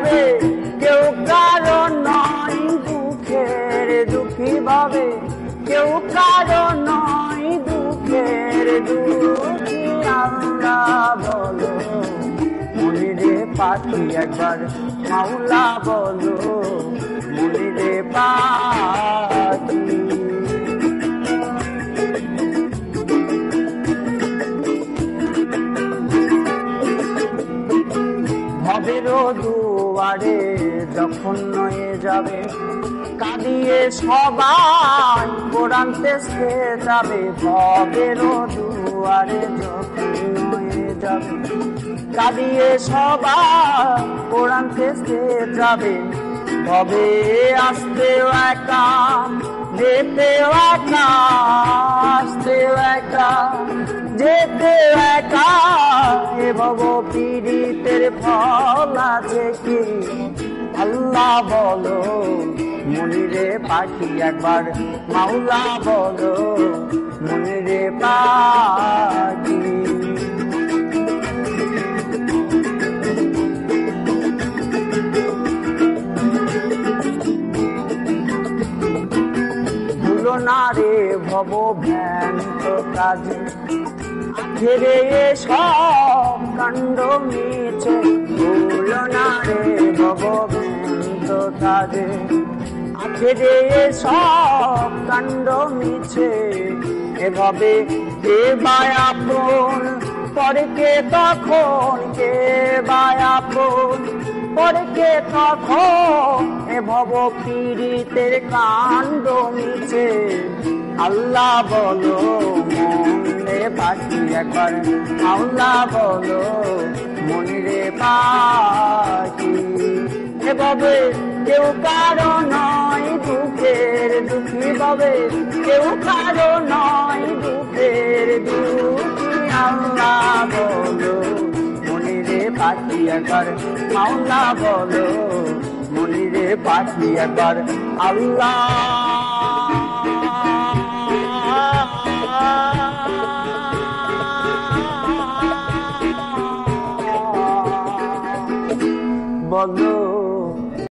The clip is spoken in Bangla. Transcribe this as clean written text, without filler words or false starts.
ভাবে, কেউ কারো নয় দুঃখের দুঃখী ভাবে, কেউ কারো নয় দুঃখের দুঃখী। আল্লাহ বলো মনিরে পাখি একবার মাওলা বলো মনিরে পাখি। ভবেরও দুয়ারে যখন নয়ে যাবে, কাঁদিয়ে সবাই কোরআন তেসকে যাবে। ভবেরও দুয়ারে যখন নয়ে যাবে, কাঁদিয়ে সবাই কোরআন তেসকে যাবে। ভবে আসতেও একা, যেতেও একা, আসতেও একা, যেতেও একা। এ ভব পীড়িতের ফল আছে কি? আল্লাহ বলো মনিরে পাখি একবার মাওলা বলো মনিরে পাখি। ভুলো না রে ভব ভ্যান্ত কাজে, আখেরে সব কাণ্ড মিছে। ভুলো না রে ভব ভ্যান্ত কাজে, আখেরে সব কাণ্ড মিছে। এভাবে কে বায়াপন পরে কে তখন, কে বায়াপন পরে কে তখন। এ ভব পীড়িতের কাণ্ড মিছে। আল্লাহ বলো মনে পাখি একবার মাওলা বলো মনিরে পাখি। এভাবে কেউ কারো নয় দুঃখের দুঃখী ভাবে, কেউ কারো নয় দুঃখের দুঃখী। আল্লাহ বলো মনিরে পাখি একবার মাওলা বলো মনিরে পাখি একবার। আল্লাহ বলো